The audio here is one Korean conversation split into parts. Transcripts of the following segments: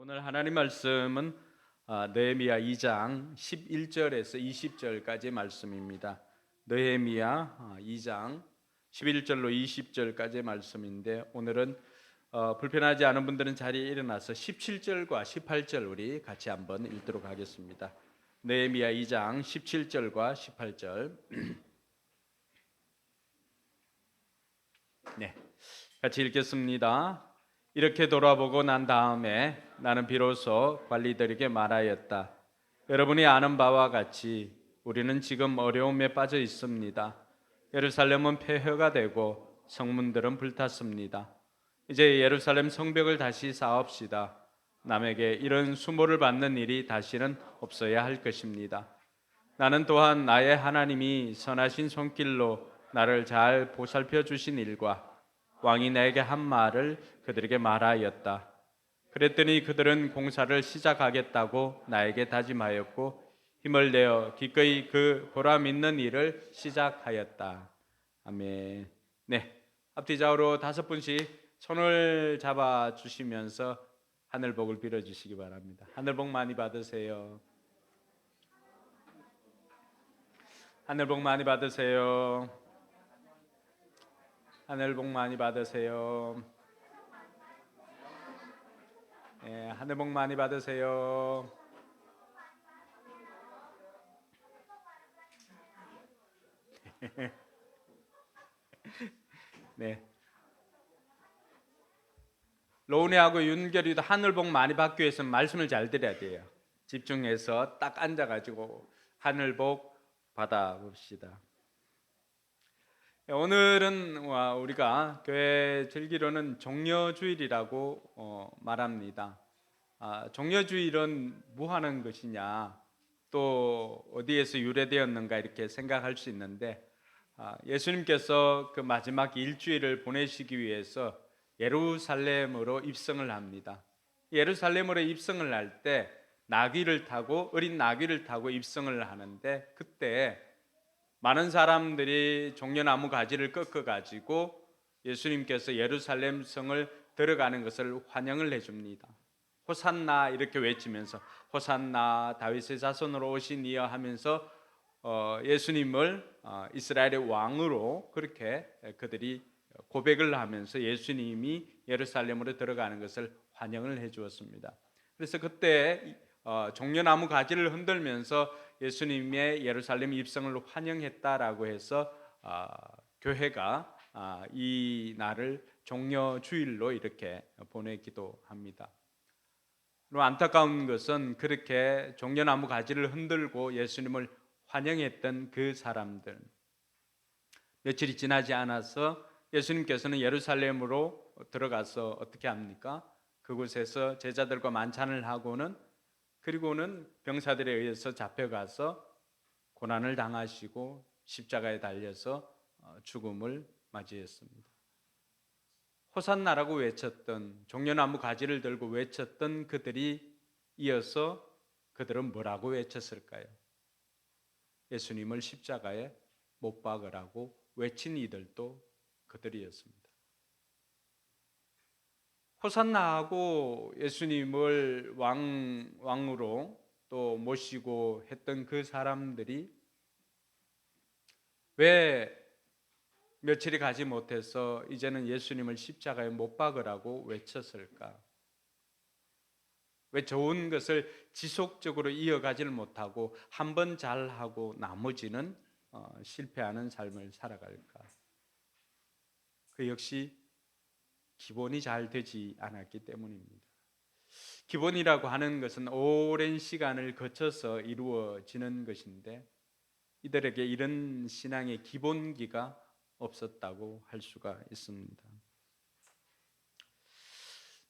오늘 하나님 말씀은 느헤미야 2장 11절에서 20절까지 말씀입니다. 느헤미야 2장 11절로 20절까지 말씀인데 오늘은 불편하지 않은 분들은 자리에 일어나서 17절과 18절 우리 같이 한번 읽도록 하겠습니다. 느헤미야 2장 17절과 18절 네, 같이 읽겠습니다. 이렇게 돌아보고 난 다음에 나는 비로소 관리들에게 말하였다. 여러분이 아는 바와 같이 우리는 지금 어려움에 빠져 있습니다. 예루살렘은 폐허가 되고 성문들은 불탔습니다. 이제 예루살렘 성벽을 다시 쌓읍시다. 남에게 이런 수모를 받는 일이 다시는 없어야 할 것입니다. 나는 또한 나의 하나님이 선하신 손길로 나를 잘 보살펴 주신 일과 왕이 내게 한 말을 그들에게 말하였다. 그랬더니 그들은 공사를 시작하겠다고 나에게 다짐하였고 힘을 내어 기꺼이 그 보람 있는 일을 시작하였다. 아멘. 네, 앞뒤 좌우로 5분씩 손을 잡아 주시면서 하늘 복을 빌어 주시기 바랍니다. 하늘 복 많이 받으세요. 하늘 복 많이 받으세요. 하늘 복 많이 받으세요. 네, 하늘 복 많이 받으세요. 네. 로운이하고 윤결이도 하늘 복 많이 받기 위해서는 말씀을 잘 들어야 돼요. 집중해서 딱 앉아가지고 하늘 복 받아봅시다. 오늘은 우리가 교회 즐기로는 종려주일이라고 말합니다. 종려주일은 뭐 하는 것이냐, 또 어디에서 유래되었는가 이렇게 생각할 수 있는데 예수님께서 그 마지막 일주일을 보내시기 위해서 예루살렘으로 입성을 합니다. 예루살렘으로 입성을 할 때 나귀를 타고 어린 나귀를 타고 입성을 하는데 그때 많은 사람들이 종려나무 가지를 꺾어 가지고 예수님께서 예루살렘 성을 들어가는 것을 환영을 해줍니다. 호산나 이렇게 외치면서 호산나 다윗의 자손으로 오신 이여 하면서 예수님을 이스라엘의 왕으로 그렇게 그들이 고백을 하면서 예수님이 예루살렘으로 들어가는 것을 환영을 해 주었습니다. 그래서 그때 종려나무 가지를 흔들면서 예수님의 예루살렘 입성을 환영했다라고 해서 교회가 이 날을 종려주일로 이렇게 보내기도 합니다. 그리고 안타까운 것은 그렇게 종려나무 가지를 흔들고 예수님을 환영했던 그 사람들, 며칠이 지나지 않아서 예수님께서는 예루살렘으로 들어가서 어떻게 합니까? 그곳에서 제자들과 만찬을 하고는 그리고는 병사들에 의해서 잡혀가서 고난을 당하시고 십자가에 달려서 죽음을 맞이했습니다. 호산나라고 외쳤던 종려나무 가지를 들고 외쳤던 그들이 이어서 그들은 뭐라고 외쳤을까요? 예수님을 십자가에 못 박으라고 외친 이들도 그들이었습니다. 호산나하고 예수님을 왕으로 또 모시고 했던 그 사람들이 왜 며칠이 가지 못해서 이제는 예수님을 십자가에 못 박으라고 외쳤을까? 왜 좋은 것을 지속적으로 이어가지를 못하고 한 번 잘하고 나머지는 실패하는 삶을 살아갈까? 그 역시 기본이 잘 되지 않았기 때문입니다. 기본이라고 하는 것은 오랜 시간을 거쳐서 이루어지는 것인데 이들에게 이런 신앙의 기본기가 없었다고 할 수가 있습니다.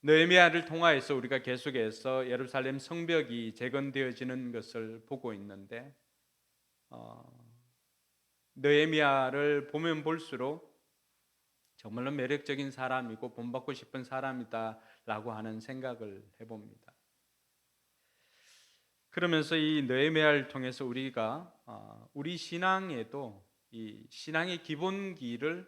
느헤미야를 통하여서 우리가 계속해서 예루살렘 성벽이 재건되어지는 것을 보고 있는데 느헤미야를 보면 볼수록 정말로 매력적인 사람이고 본받고 싶은 사람이다라고 하는 생각을 해봅니다. 그러면서 이 느헤미야를 통해서 우리가 우리 신앙에도 이 신앙의 기본기를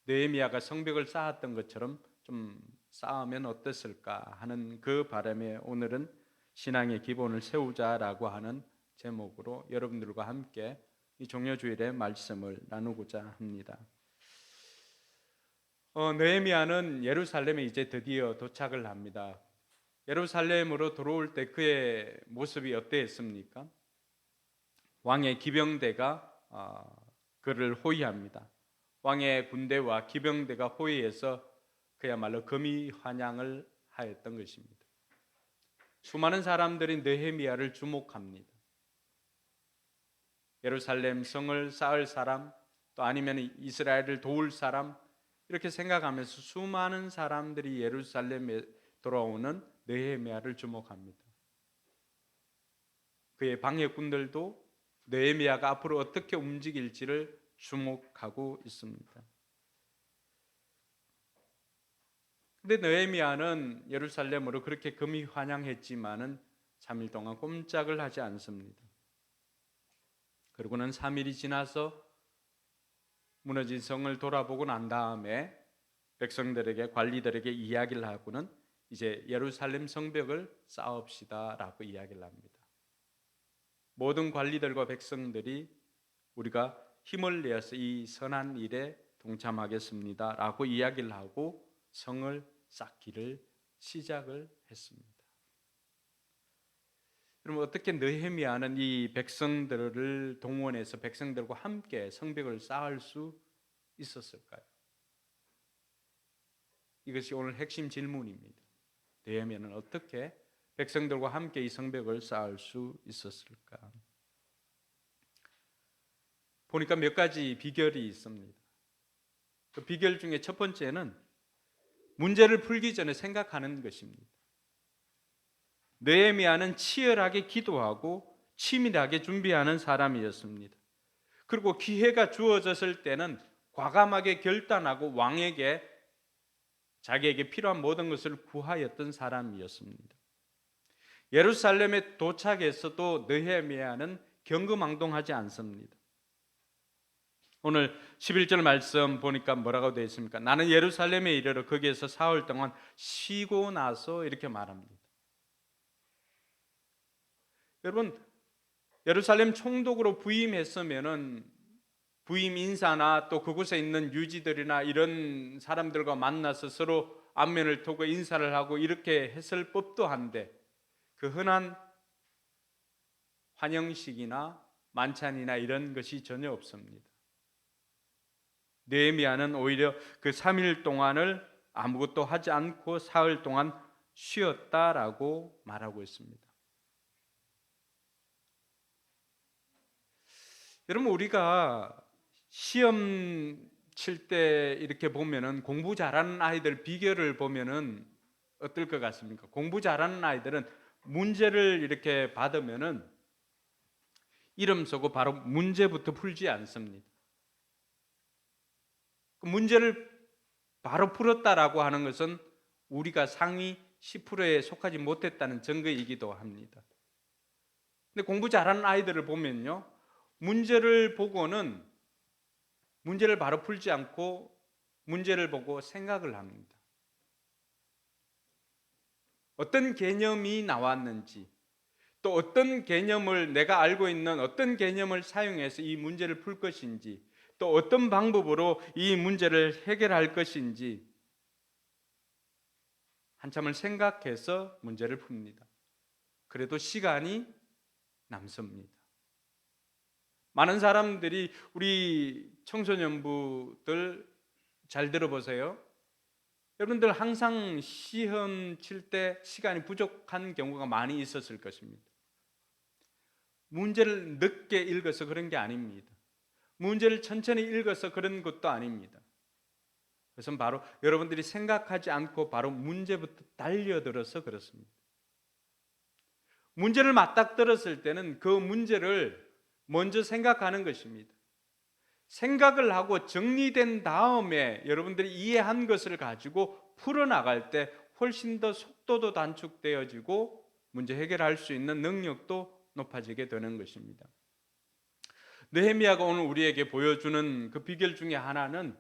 느헤미야가 성벽을 쌓았던 것처럼 좀 쌓으면 어땠을까 하는 그 바람에 오늘은 신앙의 기본을 세우자라고 하는 제목으로 여러분들과 함께 이 종려주일의 말씀을 나누고자 합니다. 느헤미야는 예루살렘에 이제 드디어 도착을 합니다. 예루살렘으로 들어올 때 그의 모습이 어땠습니까? 왕의 기병대가 그를 호위합니다. 왕의 군대와 기병대가 호위해서 그야말로 금이 환영을 하였던 것입니다. 수많은 사람들이 느헤미야를 주목합니다. 예루살렘 성을 쌓을 사람, 또 아니면 이스라엘을 도울 사람, 이렇게 생각하면서 수많은 사람들이 예루살렘에 돌아오는 느헤미야를 주목합니다. 그의 방해꾼들도 느헤미야가 앞으로 어떻게 움직일지를 주목하고 있습니다. 근데 느헤미야는 예루살렘으로 그렇게 금이 환영했지만은 3일 동안 꼼짝을 하지 않습니다. 그리고는 3일이 지나서 무너진 성을 돌아보고 난 다음에 백성들에게, 관리들에게 이야기를 하고는 이제 예루살렘 성벽을 쌓읍시다라고 이야기를 합니다. 모든 관리들과 백성들이 우리가 힘을 내어서 이 선한 일에 동참하겠습니다라고 이야기를 하고 성을 쌓기를 시작을 했습니다. 그럼 어떻게 느헤미야는 이 백성들을 동원해서 백성들과 함께 성벽을 쌓을 수 있었을까요? 이것이 오늘 핵심 질문입니다. 느헤미야는 어떻게 백성들과 함께 이 성벽을 쌓을 수 있었을까? 보니까 몇 가지 비결이 있습니다. 그 비결 중에 첫 번째는 문제를 풀기 전에 생각하는 것입니다. 느헤미야는 치열하게 기도하고 치밀하게 준비하는 사람이었습니다. 그리고 기회가 주어졌을 때는 과감하게 결단하고 왕에게 자기에게 필요한 모든 것을 구하였던 사람이었습니다. 예루살렘에 도착해서도 느헤미야는 경거망동하지 않습니다. 오늘 11절 말씀 보니까 뭐라고 되어 있습니까? 나는 예루살렘에 이르러 거기에서 사흘 동안 쉬고 나서 이렇게 말합니다. 여러분, 예루살렘 총독으로 부임했으면은 부임 인사나 또 그곳에 있는 유지들이나 이런 사람들과 만나서 서로 안면을 토고 인사를 하고 이렇게 했을 법도 한데 그 흔한 환영식이나 만찬이나 이런 것이 전혀 없습니다. 느헤미야는 오히려 그 3일 동안을 아무것도 하지 않고 사흘 동안 쉬었다라고 말하고 있습니다. 여러분, 우리가 시험 칠 때 이렇게 보면은 공부 잘하는 아이들 비결을 보면은 어떨 것 같습니까? 공부 잘하는 아이들은 문제를 이렇게 받으면은 이름 쓰고 바로 문제부터 풀지 않습니다. 그 문제를 바로 풀었다라고 하는 것은 우리가 상위 10%에 속하지 못했다는 증거이기도 합니다. 근데 공부 잘하는 아이들을 보면요, 문제를 보고는 문제를 바로 풀지 않고 문제를 보고 생각을 합니다. 어떤 개념이 나왔는지, 또 어떤 개념을 내가 알고 있는 어떤 개념을 사용해서 이 문제를 풀 것인지, 또 어떤 방법으로 이 문제를 해결할 것인지 한참을 생각해서 문제를 풉니다. 그래도 시간이 남습니다. 많은 사람들이 우리 청소년부들 잘 들어보세요. 여러분들 항상 시험 칠 때 시간이 부족한 경우가 많이 있었을 것입니다. 문제를 늦게 읽어서 그런 게 아닙니다. 문제를 천천히 읽어서 그런 것도 아닙니다. 그것은 바로 여러분들이 생각하지 않고 바로 문제부터 달려들어서 그렇습니다. 문제를 맞닥뜨렸을 때는 그 문제를 먼저 생각하는 것입니다. 생각을 하고 정리된 다음에 여러분들이 이해한 것을 가지고 풀어나갈 때 훨씬 더 속도도 단축되어지고 문제 해결할 수 있는 능력도 높아지게 되는 것입니다. 느헤미야가 오늘 우리에게 보여주는 그 비결 중에 하나는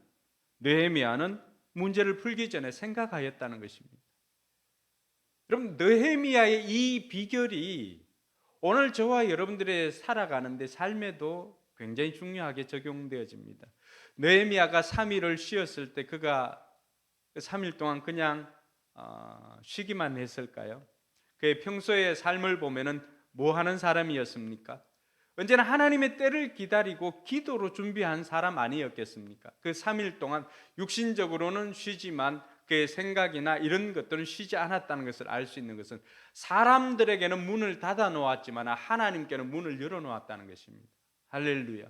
느헤미야는 문제를 풀기 전에 생각하였다는 것입니다. 여러분, 느헤미야의 이 비결이 오늘 저와 여러분들의 살아가는데 삶에도 굉장히 중요하게 적용되어집니다. 느헤미야가 3일을 쉬었을 때 그가 3일 동안 그냥 쉬기만 했을까요? 그의 평소의 삶을 보면은 뭐 하는 사람이었습니까? 언제나 하나님의 때를 기다리고 기도로 준비한 사람 아니었겠습니까? 그 3일 동안 육신적으로는 쉬지만 그의 생각이나 이런 것들은 쉬지 않았다는 것을 알 수 있는 것은 사람들에게는 문을 닫아 놓았지만 하나님께는 문을 열어 놓았다는 것입니다. 할렐루야.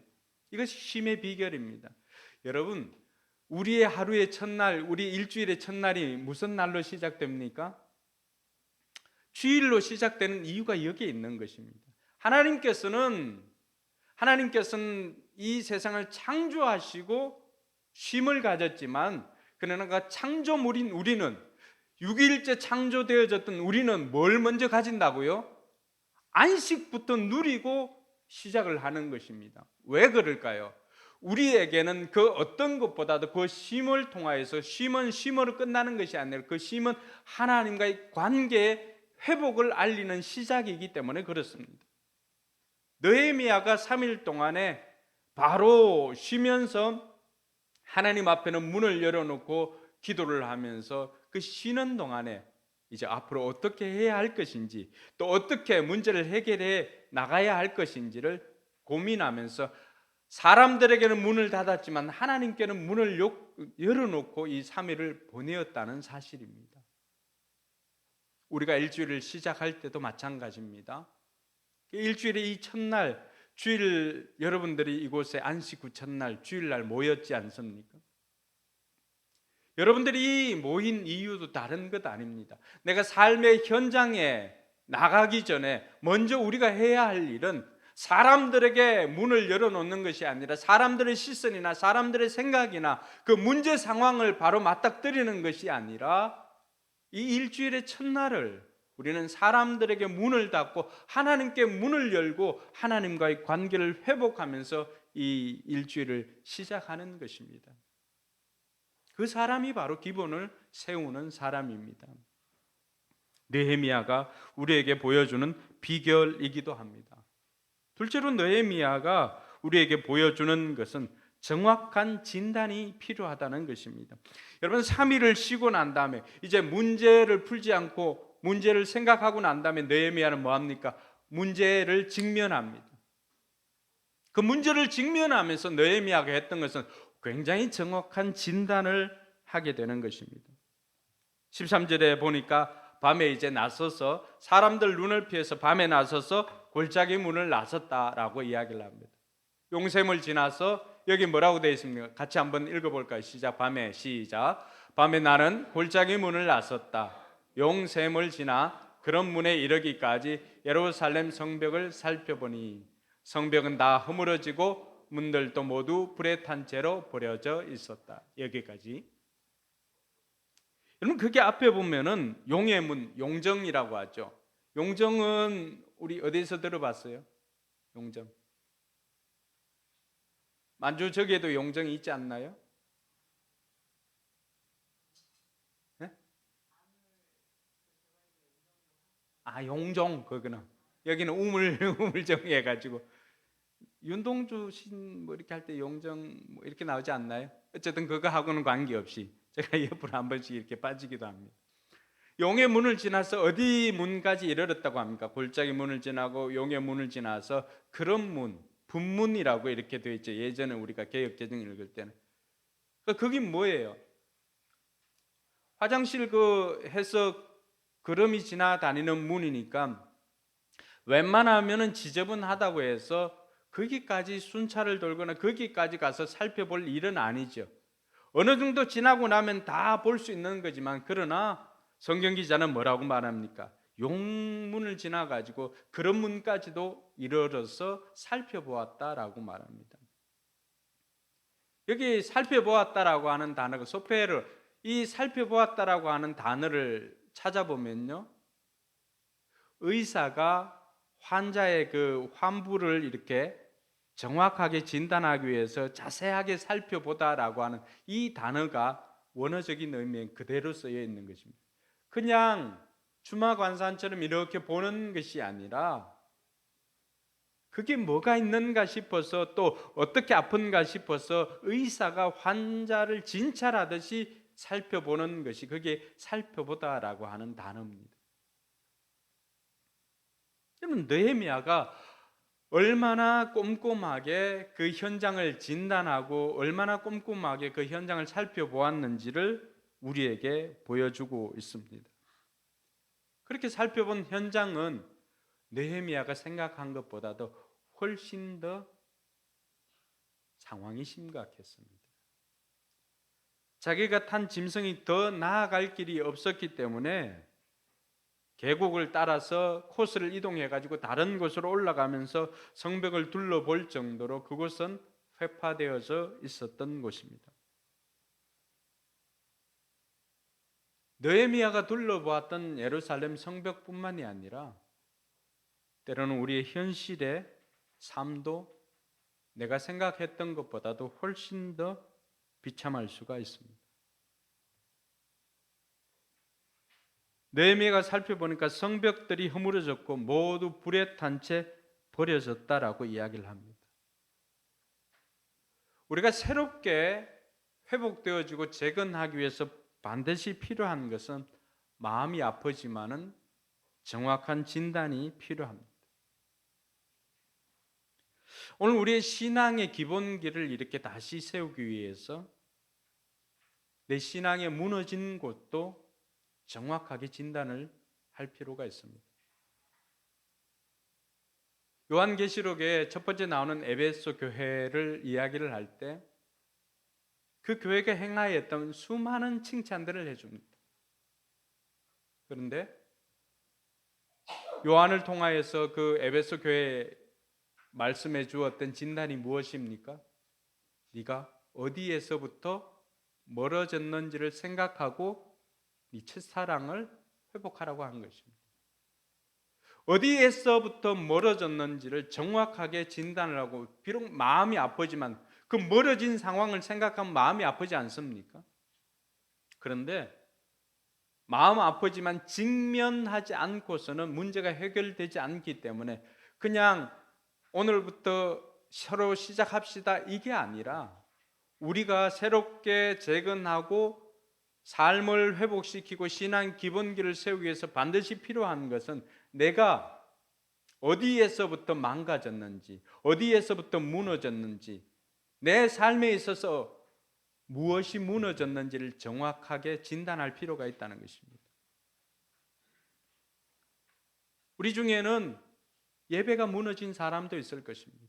이것이 쉼의 비결입니다. 여러분, 우리의 하루의 첫날, 우리 일주일의 첫날이 무슨 날로 시작됩니까? 주일로 시작되는 이유가 여기에 있는 것입니다. 하나님께서는 이 세상을 창조하시고 쉼을 가졌지만 그러나 창조물인 우리는 6일째 창조되어졌던 우리는 뭘 먼저 가진다고요? 안식부터 누리고 시작을 하는 것입니다. 왜 그럴까요? 우리에게는 그 어떤 것보다도 그 쉼을 통하여서 쉼은 쉼으로 끝나는 것이 아니라 그 쉼은 하나님과의 관계의 회복을 알리는 시작이기 때문에 그렇습니다. 느헤미야가 3일 동안에 바로 쉬면서 하나님 앞에는 문을 열어놓고 기도를 하면서 그 쉬는 동안에 이제 앞으로 어떻게 해야 할 것인지 또 어떻게 문제를 해결해 나가야 할 것인지를 고민하면서 사람들에게는 문을 닫았지만 하나님께는 문을 열어놓고 이 3일을 보내었다는 사실입니다. 우리가 일주일을 시작할 때도 마찬가지입니다. 일주일의 이 첫날, 주일 여러분들이 이곳에 안식 후 첫날 주일날 모였지 않습니까? 여러분들이 모인 이유도 다른 것 아닙니다. 내가 삶의 현장에 나가기 전에 먼저 우리가 해야 할 일은 사람들에게 문을 열어놓는 것이 아니라 사람들의 시선이나 사람들의 생각이나 그 문제 상황을 바로 맞닥뜨리는 것이 아니라 이 일주일의 첫날을 우리는 사람들에게 문을 닫고 하나님께 문을 열고 하나님과의 관계를 회복하면서 이 일주일을 시작하는 것입니다. 그 사람이 바로 기본을 세우는 사람입니다. 느헤미야가 우리에게 보여주는 비결이기도 합니다. 둘째로 느헤미야가 우리에게 보여주는 것은 정확한 진단이 필요하다는 것입니다. 여러분, 3일을 쉬고 난 다음에 이제 문제를 풀지 않고 문제를 생각하고 난 다음에 느헤미야는 뭐합니까? 문제를 직면합니다. 그 문제를 직면하면서 느헤미야가 했던 것은 굉장히 정확한 진단을 하게 되는 것입니다. 13절에 보니까 밤에 이제 나서서 사람들 눈을 피해서 밤에 나서서 골짜기 문을 나섰다라고 이야기를 합니다. 용샘을 지나서 여기 뭐라고 되어 있습니까? 같이 한번 읽어볼까요? 시작. 밤에 시작. 밤에 나는 골짜기 문을 나섰다. 용샘을 지나 그런 문에 이르기까지 예루살렘 성벽을 살펴보니 성벽은 다 허물어지고 문들도 모두 불에 탄 채로 버려져 있었다. 여기까지. 여러분, 그게 앞에 보면은 용의 문, 용정이라고 하죠. 용정은 우리 어디서 들어봤어요? 용정. 만주적에도 용정이 있지 않나요? 네? 용정 그거는 여기는 우물정 해가지고 윤동주 신 뭐 이렇게 할 때 용정 뭐 이렇게 나오지 않나요? 어쨌든 그거하고는 관계없이 제가 옆으로 한 번씩 이렇게 빠지기도 합니다. 용의 문을 지나서 어디 문까지 이르렀다고 합니까? 골짜기 문을 지나고 용의 문을 지나서 그런 문, 분문이라고 이렇게 되어 있죠. 예전에 우리가 개역개정 읽을 때는. 그게 뭐예요? 화장실 해서 그름이 지나다니는 문이니까 웬만하면은 지저분하다고 해서 거기까지 순찰을 돌거나 거기까지 가서 살펴볼 일은 아니죠. 어느 정도 지나고 나면 다 볼 수 있는 거지만 그러나 성경 기자는 뭐라고 말합니까? 용문을 지나가지고 그런 문까지도 이르러서 살펴보았다라고 말합니다. 여기 살펴보았다라고 하는 단어가 소페르, 이 살펴보았다라고 하는 단어를 찾아보면요, 의사가 환자의 그 환부를 이렇게 정확하게 진단하기 위해서 자세하게 살펴보다라고 하는 이 단어가 원어적인 의미엔 그대로 쓰여 있는 것입니다. 그냥 주마관산처럼 이렇게 보는 것이 아니라 그게 뭐가 있는가 싶어서 또 어떻게 아픈가 싶어서 의사가 환자를 진찰하듯이 살펴보는 것이 그게 살펴보다라고 하는 단어입니다. 여러분, 느헤미야가 얼마나 꼼꼼하게 그 현장을 진단하고 얼마나 꼼꼼하게 그 현장을 살펴보았는지를 우리에게 보여주고 있습니다. 그렇게 살펴본 현장은 느헤미야가 생각한 것보다도 훨씬 더 상황이 심각했습니다. 자기가 탄 짐승이 더 나아갈 길이 없었기 때문에 계곡을 따라서 코스를 이동해 가지고 다른 곳으로 올라가면서 성벽을 둘러볼 정도로 그곳은 회파되어져 있었던 곳입니다. 느헤미야가 둘러보았던 예루살렘 성벽뿐만이 아니라 때로는 우리의 현실의 삶도 내가 생각했던 것보다도 훨씬 더 비참할 수가 있습니다. 느헤미야가 살펴보니까 성벽들이 허물어졌고 모두 불에 탄 채 버려졌다라고 이야기를 합니다. 우리가 새롭게 회복되어지고 재건하기 위해서 반드시 필요한 것은 마음이 아프지만은 정확한 진단이 필요합니다. 오늘 우리의 신앙의 기본기를 이렇게 다시 세우기 위해서 내 신앙에 무너진 곳도 정확하게 진단을 할 필요가 있습니다. 요한계시록에 첫 번째 나오는 에베소 교회를 이야기를 할 때 그 교회가 행하였던 수많은 칭찬들을 해줍니다. 그런데 요한을 통하여서 그 에베소 교회에 말씀해 주었던 진단이 무엇입니까? 네가 어디에서부터 멀어졌는지를 생각하고 네 첫사랑을 회복하라고 한 것입니다. 어디에서부터 멀어졌는지를 정확하게 진단을 하고, 비록 마음이 아프지만 그 멀어진 상황을 생각하면 마음이 아프지 않습니까? 그런데 마음 아프지만 직면하지 않고서는 문제가 해결되지 않기 때문에 그냥 오늘부터 새로 시작합시다 이게 아니라 우리가 새롭게 재건하고 삶을 회복시키고 신앙 기본기를 세우기 위해서 반드시 필요한 것은 내가 어디에서부터 망가졌는지, 어디에서부터 무너졌는지, 내 삶에 있어서 무엇이 무너졌는지를 정확하게 진단할 필요가 있다는 것입니다. 우리 중에는 예배가 무너진 사람도 있을 것입니다.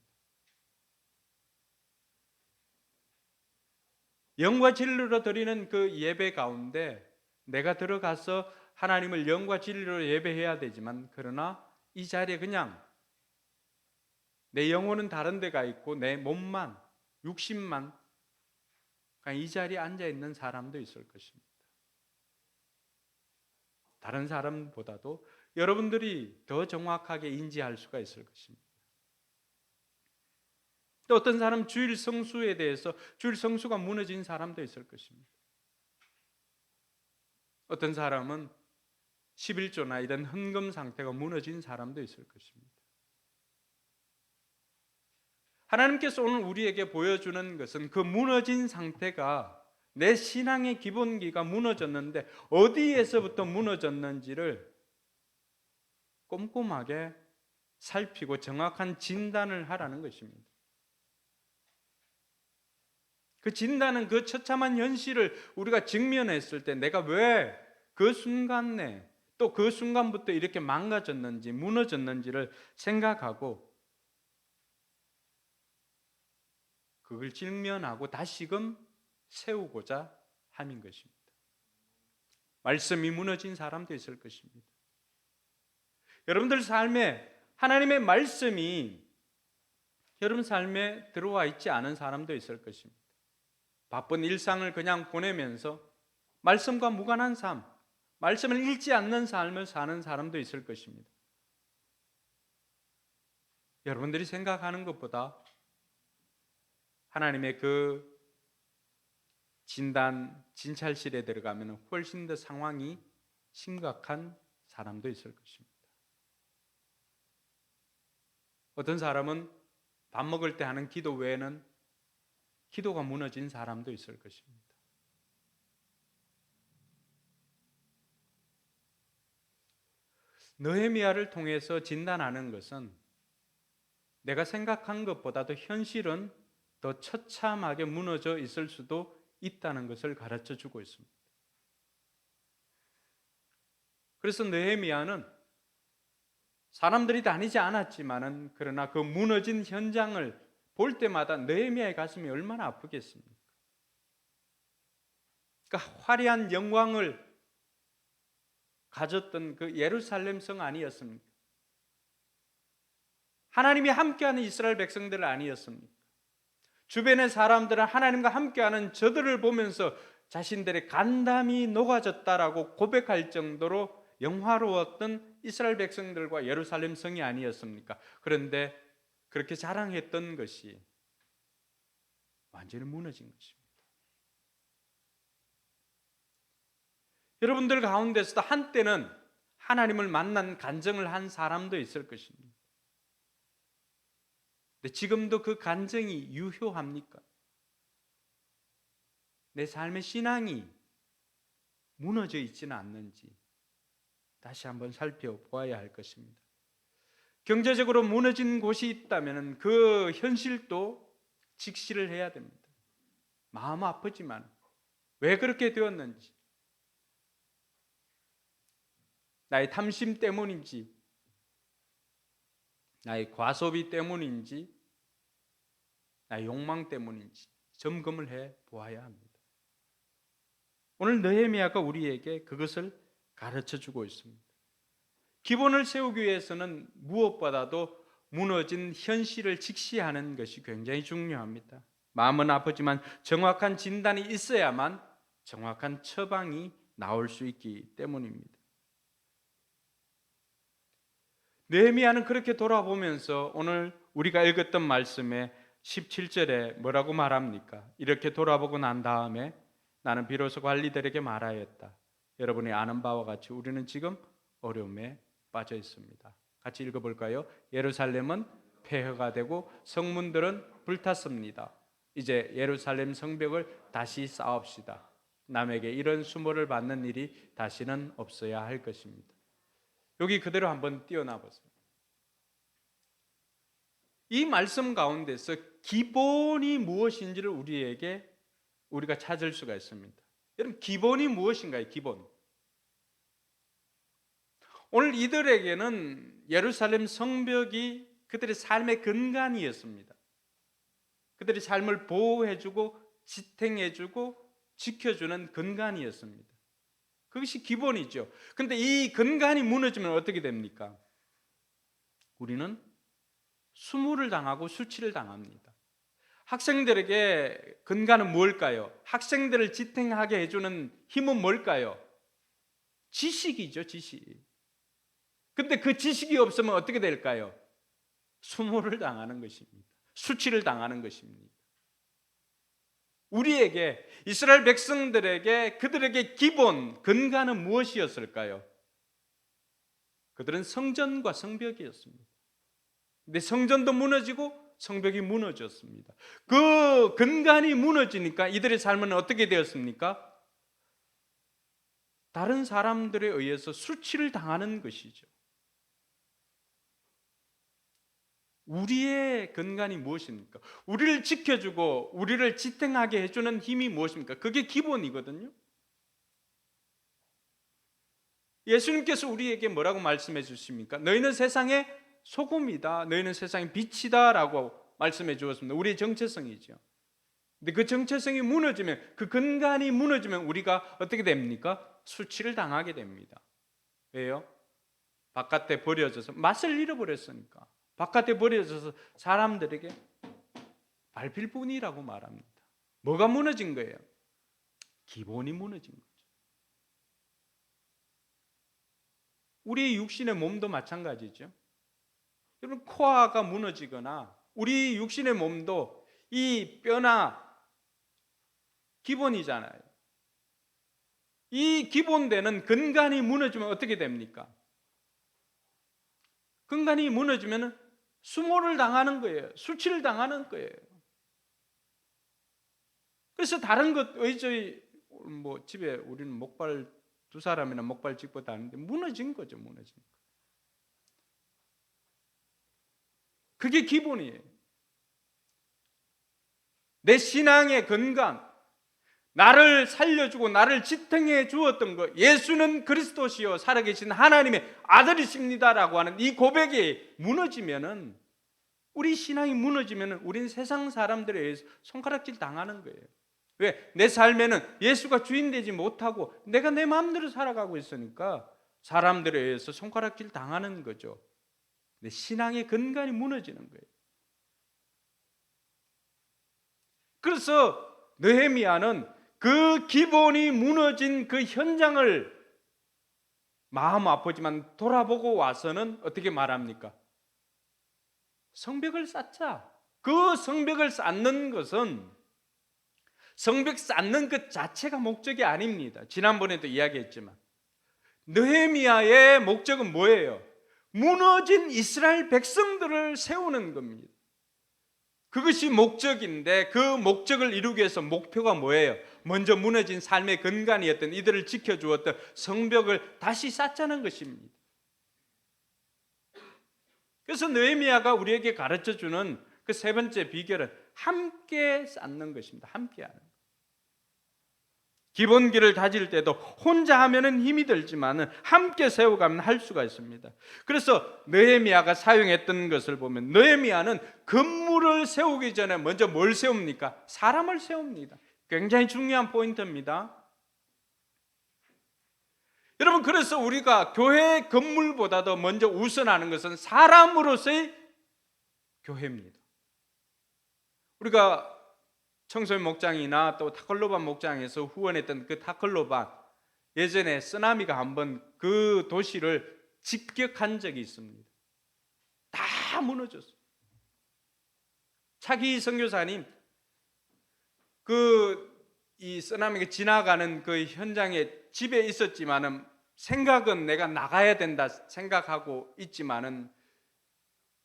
영과 진리로 드리는 그 예배 가운데 내가 들어가서 하나님을 영과 진리로 예배해야 되지만, 그러나 이 자리에 그냥 내 영혼은 다른 데가 있고 내 몸만, 육신만 그냥 이 자리에 앉아 있는 사람도 있을 것입니다. 다른 사람보다도 여러분들이 더 정확하게 인지할 수가 있을 것입니다. 또 어떤 사람 주일 성수에 대해서 주일 성수가 무너진 사람도 있을 것입니다. 어떤 사람은 11조나 이런 헌금 상태가 무너진 사람도 있을 것입니다. 하나님께서 오늘 우리에게 보여주는 것은 그 무너진 상태가, 내 신앙의 기본기가 무너졌는데 어디에서부터 무너졌는지를 꼼꼼하게 살피고 정확한 진단을 하라는 것입니다. 그 진단은 그 처참한 현실을 우리가 직면했을 때 내가 왜 그 순간 내 또 그 순간부터 이렇게 망가졌는지 무너졌는지를 생각하고 그걸 직면하고 다시금 세우고자 함인 것입니다. 말씀이 무너진 사람도 있을 것입니다. 여러분들 삶에 하나님의 말씀이 여러분 삶에 들어와 있지 않은 사람도 있을 것입니다. 바쁜 일상을 그냥 보내면서 말씀과 무관한 삶, 말씀을 읽지 않는 삶을 사는 사람도 있을 것입니다. 여러분들이 생각하는 것보다 하나님의 그 진찰실에 들어가면 훨씬 더 상황이 심각한 사람도 있을 것입니다. 어떤 사람은 밥 먹을 때 하는 기도 외에는 기도가 무너진 사람도 있을 것입니다. 느헤미야를 통해서 진단하는 것은 내가 생각한 것보다도 현실은 더 처참하게 무너져 있을 수도 있다는 것을 가르쳐 주고 있습니다. 그래서 느헤미야는 사람들이 다니지 않았지만은 그러나 그 무너진 현장을 볼 때마다 느헤미야의 가슴이 얼마나 아프겠습니까? 그러니까 화려한 영광을 가졌던 그 예루살렘 성 아니었습니까? 하나님이 함께하는 이스라엘 백성들 아니었습니까? 주변의 사람들은 하나님과 함께하는 저들을 보면서 자신들의 간담이 녹아졌다라고 고백할 정도로 영화로웠던 이스라엘 백성들과 예루살렘 성이 아니었습니까? 그런데 그렇게 자랑했던 것이 완전히 무너진 것입니다. 여러분들 가운데서도 한때는 하나님을 만난 간증을 한 사람도 있을 것입니다. 근데 지금도 그 간증이 유효합니까? 내 삶의 신앙이 무너져 있지는 않는지 다시 한번 살펴보아야 할 것입니다. 경제적으로 무너진 곳이 있다면 그 현실도 직시를 해야 됩니다. 마음 아프지만 왜 그렇게 되었는지, 나의 탐심 때문인지, 나의 과소비 때문인지, 나의 욕망 때문인지 점검을 해 보아야 합니다. 오늘 느헤미야가 우리에게 그것을 가르쳐 주고 있습니다. 기본을 세우기 위해서는 무엇보다도 무너진 현실을 직시하는 것이 굉장히 중요합니다. 마음은 아프지만 정확한 진단이 있어야만 정확한 처방이 나올 수 있기 때문입니다. 느헤미야는 그렇게 돌아보면서 오늘 우리가 읽었던 말씀에 17절에 뭐라고 말합니까? 이렇게 돌아보고 난 다음에 나는 비로소 관리들에게 말하였다. 여러분이 아는 바와 같이 우리는 지금 어려움에 빠져 있습니다. 같이 읽어볼까요? 예루살렘은 폐허가 되고 성문들은 불탔습니다. 이제 예루살렘 성벽을 다시 쌓읍시다. 남에게 이런 수모를 받는 일이 다시는 없어야 할 것입니다. 여기 그대로 한번 띄어나 보세요. 이 말씀 가운데서 기본이 무엇인지를 우리가 찾을 수가 있습니다. 여러분, 기본이 무엇인가요? 기본. 오늘 이들에게는 예루살렘 성벽이 그들의 삶의 근간이었습니다. 그들의 삶을 보호해주고 지탱해주고 지켜주는 근간이었습니다. 그것이 기본이죠. 그런데 이 근간이 무너지면 어떻게 됩니까? 우리는 수모를 당하고 수치를 당합니다. 학생들에게 근간은 뭘까요? 학생들을 지탱하게 해주는 힘은 뭘까요? 지식이죠, 지식. 근데 그 지식이 없으면 어떻게 될까요? 수모를 당하는 것입니다. 수치를 당하는 것입니다. 우리에게, 이스라엘 백성들에게, 그들에게 기본 근간은 무엇이었을까요? 그들은 성전과 성벽이었습니다. 근데 성전도 무너지고 성벽이 무너졌습니다. 그 근간이 무너지니까 이들의 삶은 어떻게 되었습니까? 다른 사람들에 의해서 수치를 당하는 것이죠. 우리의 근간이 무엇입니까? 우리를 지켜주고 우리를 지탱하게 해주는 힘이 무엇입니까? 그게 기본이거든요. 예수님께서 우리에게 뭐라고 말씀해 주십니까? 너희는 세상의 소금이다, 너희는 세상의 빛이다 라고 말씀해 주었습니다. 우리의 정체성이죠. 근데 그 정체성이 무너지면, 그 근간이 무너지면 우리가 어떻게 됩니까? 수치를 당하게 됩니다. 왜요? 바깥에 버려져서, 맛을 잃어버렸으니까 바깥에 버려져서 사람들에게 밟힐 뿐이라고 말합니다. 뭐가 무너진 거예요? 기본이 무너진 거죠. 우리 육신의 몸도 마찬가지죠. 여러분, 코아가 무너지거나 우리 육신의 몸도 이 뼈나 기본이잖아요. 이 기본되는 근간이 무너지면 어떻게 됩니까? 근간이 무너지면 수모를 당하는 거예요. 수치를 당하는 거예요. 그래서 다른 것 의저히 집에 우리는 목발 두 사람이나 목발 짚고 다니는데 무너진 거죠. 무너진 거. 그게 기본이에요. 내 신앙의 근간, 나를 살려주고 나를 지탱해 주었던 것, 예수는 그리스도시요 살아계신 하나님의 아들이십니다라고 하는 이 고백이 무너지면은, 우리 신앙이 무너지면은 우린 세상 사람들에 의해서 손가락질 당하는 거예요. 왜? 내 삶에는 예수가 주인 되지 못하고 내가 내 마음대로 살아가고 있으니까 사람들에 의해서 손가락질 당하는 거죠. 내 신앙의 근간이 무너지는 거예요. 그래서 느헤미야는 그 기본이 무너진 그 현장을 마음 아프지만 돌아보고 와서는 어떻게 말합니까? 성벽을 쌓자. 그 성벽을 쌓는 것은 성벽 쌓는 것 자체가 목적이 아닙니다. 지난번에도 이야기했지만 느헤미야의 목적은 뭐예요? 무너진 이스라엘 백성들을 세우는 겁니다. 그것이 목적인데 그 목적을 이루기 위해서 목표가 뭐예요? 먼저 무너진 삶의 근간이었던 이들을 지켜주었던 성벽을 다시 쌓자는 것입니다. 그래서 느헤미야가 우리에게 가르쳐주는 그 세 번째 비결은 함께 쌓는 것입니다. 함께 하는 것. 기본기를 다질 때도 혼자 하면은 힘이 들지만 함께 세워가면 할 수가 있습니다. 그래서 느헤미야가 사용했던 것을 보면 느헤미야는 건물을 세우기 전에 먼저 뭘 세웁니까? 사람을 세웁니다. 굉장히 중요한 포인트입니다. 여러분, 그래서 우리가 교회 건물보다도 먼저 우선하는 것은 사람으로서의 교회입니다. 우리가 청소년 목장이나 또 타클로반 목장에서 후원했던 그 타클로반, 예전에 쓰나미가 한번 그 도시를 직격한 적이 있습니다. 다 무너졌어요. 차기 선교사님 이 쓰나미가 지나가는 그 현장에 집에 있었지만은 생각은 내가 나가야 된다 생각하고 있지만은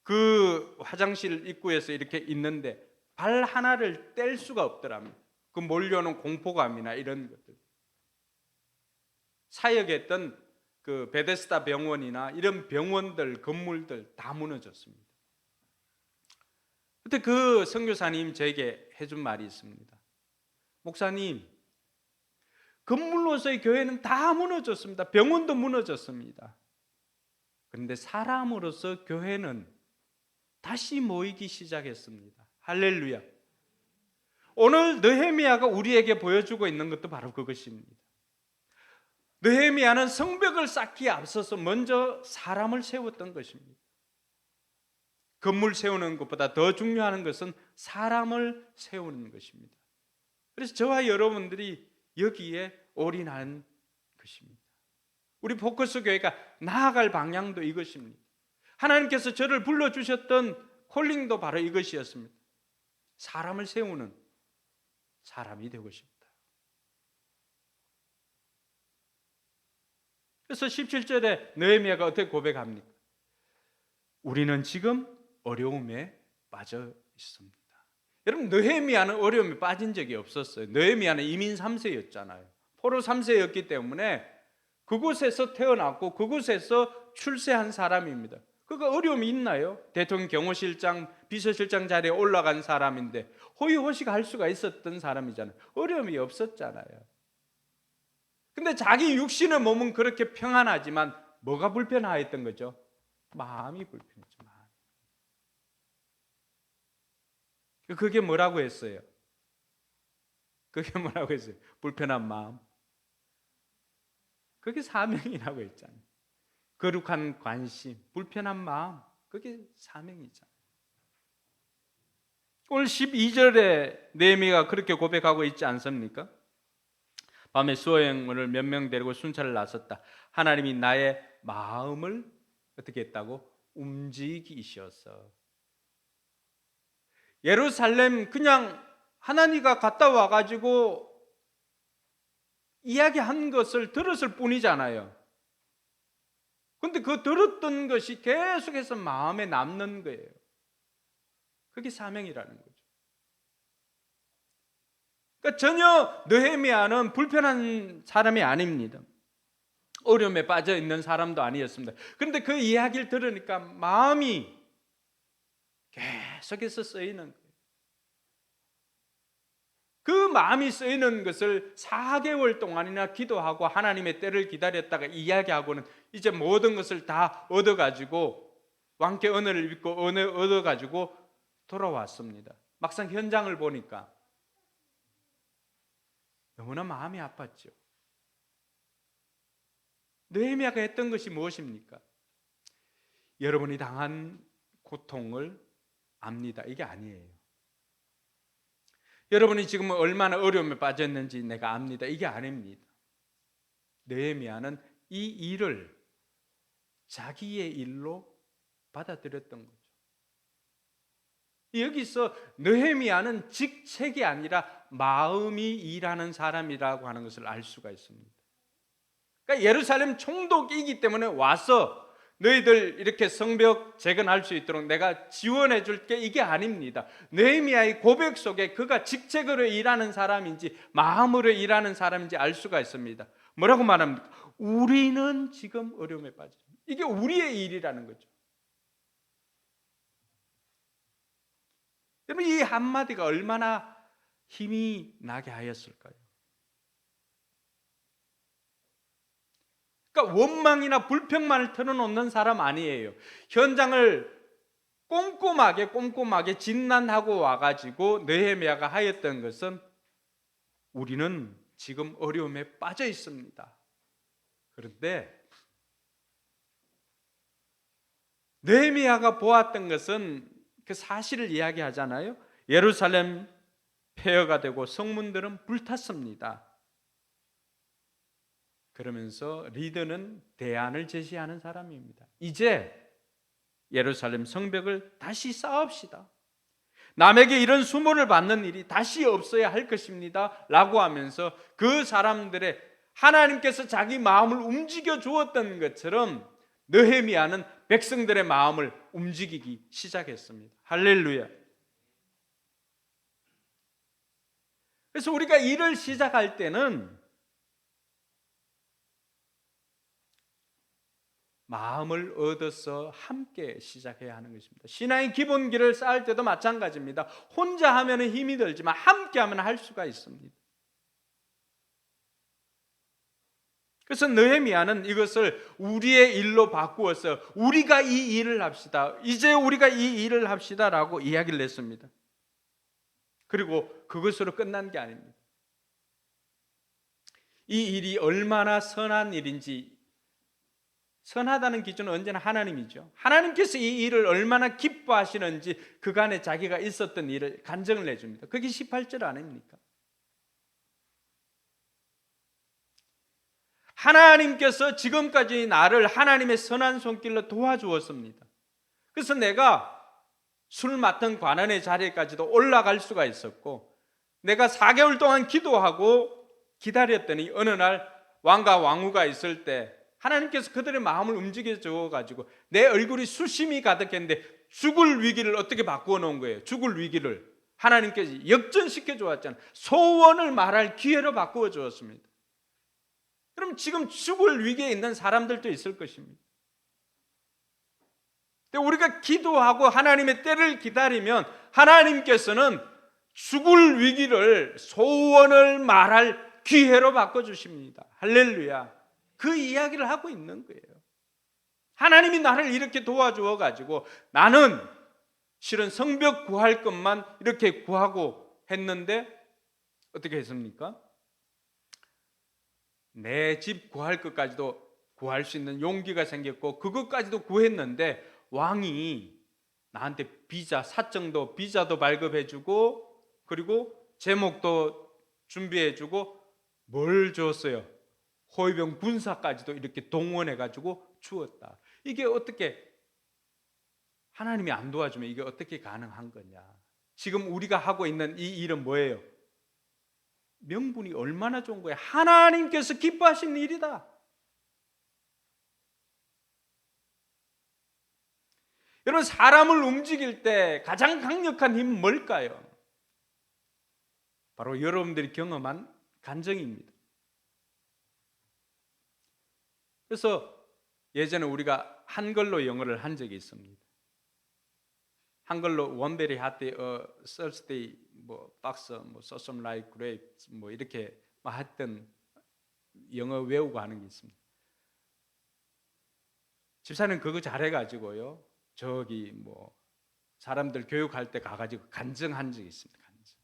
그 화장실 입구에서 이렇게 있는데 발 하나를 뗄 수가 없더랍니다. 그 몰려오는 공포감이나 이런 것들. 사역했던 그 베데스다 병원이나 이런 병원들, 건물들 다 무너졌습니다. 그때 그 선교사님 저에게 해준 말이 있습니다. 목사님, 건물로서의 교회는 다 무너졌습니다. 병원도 무너졌습니다. 그런데 사람으로서 교회는 다시 모이기 시작했습니다. 할렐루야. 오늘 느헤미야가 우리에게 보여주고 있는 것도 바로 그것입니다. 느헤미야는 성벽을 쌓기에 앞서서 먼저 사람을 세웠던 것입니다. 건물 세우는 것보다 더 중요한 것은 사람을 세우는 것입니다. 그래서 저와 여러분들이 여기에 올인한 것입니다. 우리 포커스 교회가 나아갈 방향도 이것입니다. 하나님께서 저를 불러주셨던 콜링도 바로 이것이었습니다. 사람을 세우는 사람이 되고 싶다. 그래서 17절에 느헤미야가 어떻게 고백합니까? 우리는 지금 어려움에 빠져 있습니다. 여러분, 느헤미야는 어려움에 빠진 적이 없었어요. 느헤미야는 이민 3세였잖아요. 포로 3세였기 때문에 그곳에서 태어났고 그곳에서 출세한 사람입니다. 그가 어려움이 있나요? 대통령 경호실장, 비서실장 자리에 올라간 사람인데 호의호식할 수가 있었던 사람이잖아요. 어려움이 없었잖아요. 근데 자기 육신의 몸은 그렇게 평안하지만 뭐가 불편하였던 거죠? 마음이 불편했죠. 그게 뭐라고 했어요? 그게 뭐라고 했어요? 불편한 마음. 그게 사명이라고 했잖아요. 거룩한 관심, 불편한 마음, 그게 사명이잖아요. 오늘 12절에 느헤미야가 그렇게 고백하고 있지 않습니까? 밤에 수호행을 몇 명 데리고 순찰을 나섰다. 하나님이 나의 마음을 어떻게 했다고? 움직이셔서. 예루살렘 그냥 하나님과 갔다 와가지고 이야기한 것을 들었을 뿐이잖아요. 근데 그 들었던 것이 계속해서 마음에 남는 거예요. 그게 사명이라는 거죠. 그러니까 전혀 느헤미야는 불편한 사람이 아닙니다. 어려움에 빠져 있는 사람도 아니었습니다. 그런데 그 이야기를 들으니까 마음이 계속해서 쓰이는 거예요. 그 마음이 쓰이는 것을 4개월 동안이나 기도하고 하나님의 때를 기다렸다가 이야기하고는 이제 모든 것을 다 얻어가지고 왕께 은혜를 입고 얻어가지고 돌아왔습니다. 막상 현장을 보니까 너무나 마음이 아팠죠. 느헤미야가 했던 것이 무엇입니까? 여러분이 당한 고통을 압니다. 이게 아니에요. 여러분이 지금 얼마나 어려움에 빠졌는지 내가 압니다. 이게 아닙니다. 느헤미야는 이 일을 자기의 일로 받아들였던 거죠. 여기서 느헤미야는 직책이 아니라 마음이 일하는 사람이라고 하는 것을 알 수가 있습니다. 그러니까 예루살렘 총독이기 때문에 와서 너희들 이렇게 성벽 재건할 수 있도록 내가 지원해 줄게, 이게 아닙니다. 느헤미야의 고백 속에 그가 직책으로 일하는 사람인지 마음으로 일하는 사람인지 알 수가 있습니다. 뭐라고 말합니까? 우리는 지금 어려움에 빠졌습니다. 이게 우리의 일이라는 거죠. 여러분, 이 한마디가 얼마나 힘이 나게 하였을까요? 그러니까 원망이나 불평만을 털어놓는 사람 아니에요. 현장을 꼼꼼하게 진단하고 와가지고 느헤미야가 하였던 것은 우리는 지금 어려움에 빠져 있습니다. 그런데 느헤미야가 보았던 것은 그 사실을 이야기하잖아요. 예루살렘 폐허가 되고 성문들은 불탔습니다. 그러면서 리더는 대안을 제시하는 사람입니다. 이제 예루살렘 성벽을 다시 쌓읍시다. 남에게 이런 수모를 받는 일이 다시 없어야 할 것입니다 라고 하면서 그 사람들의 하나님께서 자기 마음을 움직여 주었던 것처럼 느헤미야는 백성들의 마음을 움직이기 시작했습니다. 할렐루야. 그래서 우리가 일을 시작할 때는 마음을 얻어서 함께 시작해야 하는 것입니다. 신앙의 기본기를 쌓을 때도 마찬가지입니다. 혼자 하면 힘이 들지만 함께 하면 할 수가 있습니다. 그래서 느헤미야는 이것을 우리의 일로 바꾸어서 우리가 이 일을 합시다. 이제 우리가 이 일을 합시다라고 이야기를 했습니다. 그리고 그것으로 끝난 게 아닙니다. 이 일이 얼마나 선한 일인지, 선하다는 기준은 언제나 하나님이죠. 하나님께서 이 일을 얼마나 기뻐하시는지 그간에 자기가 있었던 일을 간증을 해줍니다. 그게 18절 아닙니까? 하나님께서 지금까지 나를 하나님의 선한 손길로 도와주었습니다. 그래서 내가 술 맡은 관원의 자리까지도 올라갈 수가 있었고, 내가 4개월 동안 기도하고 기다렸더니 어느 날 왕과 왕후가 있을 때 하나님께서 그들의 마음을 움직여 주어가지고 내 얼굴이 수심이 가득했는데 죽을 위기를 어떻게 바꾸어 놓은 거예요? 죽을 위기를 하나님께서 역전시켜 주었잖아요. 소원을 말할 기회로 바꾸어 주었습니다. 그럼 지금 죽을 위기에 있는 사람들도 있을 것입니다. 근데 우리가 기도하고 하나님의 때를 기다리면 하나님께서는 죽을 위기를 소원을 말할 기회로 바꿔주십니다. 할렐루야. 그 이야기를 하고 있는 거예요. 하나님이 나를 이렇게 도와주어 가지고 나는 실은 성벽 구할 것만 이렇게 구하고 했는데 어떻게 했습니까? 내 집 구할 것까지도 구할 수 있는 용기가 생겼고 그것까지도 구했는데 왕이 나한테 비자, 사정도 비자도 발급해주고 그리고 제목도 준비해주고 뭘 줬어요? 호위병 군사까지도 이렇게 동원해가지고 주었다. 이게 어떻게 하나님이 안 도와주면 이게 어떻게 가능한 거냐? 지금 우리가 하고 있는 이 일은 뭐예요? 명분이 얼마나 좋은 거예요. 하나님께서 기뻐하시는 일이다. 여러분, 사람을 움직일 때 가장 강력한 힘은 뭘까요? 바로 여러분들이 경험한 간정입니다. 그래서 예전에 우리가 한글로 영어를 한 적이 있습니다. 한글로 one very hot day, Thursday, box, so some like grapes, 이렇게 했던 영어 외우고 하는 게 있습니다. 집사는 그거 잘해가지고요. 저기 사람들 교육할 때 가가지고 간증한 적이 있습니다. 간증.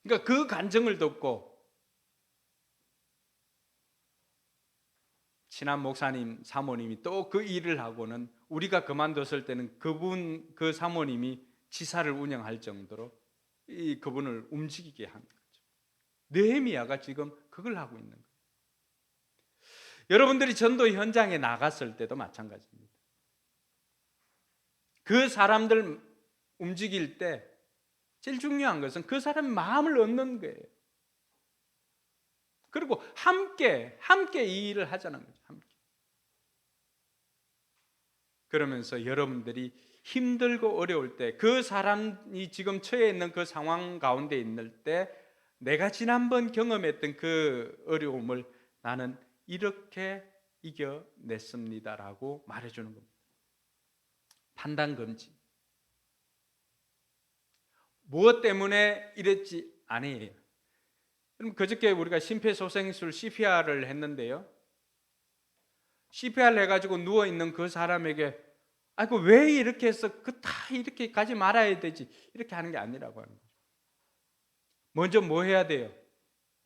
그러니까 그 간증을 듣고 친한 목사님, 사모님이 또 그 일을 하고는 우리가 그만뒀을 때는 그 사모님이 지사를 운영할 정도로 그분을 움직이게 한 거죠. 느헤미야가 지금 그걸 하고 있는 거예요. 여러분들이 전도 현장에 나갔을 때도 마찬가지입니다. 그 사람들 움직일 때 제일 중요한 것은 그 사람의 마음을 얻는 거예요. 그리고 함께 이 일을 하자는 거죠. 함께. 그러면서 여러분들이 힘들고 어려울 때, 그 사람이 지금 처해 있는 그 상황 가운데 있을 때 내가 지난번 경험했던 그 어려움을 나는 이렇게 이겨냈습니다라고 말해주는 겁니다. 판단 금지. 무엇 때문에 이랬지 아니에요. 그럼 그저께 우리가 심폐소생술 CPR을 했는데요. CPR을 해가지고 누워있는 그 사람에게 왜 이렇게 해서 다 이렇게 가지 말아야 되지, 이렇게 하는 게 아니라고 하는 거죠. 먼저 뭐 해야 돼요?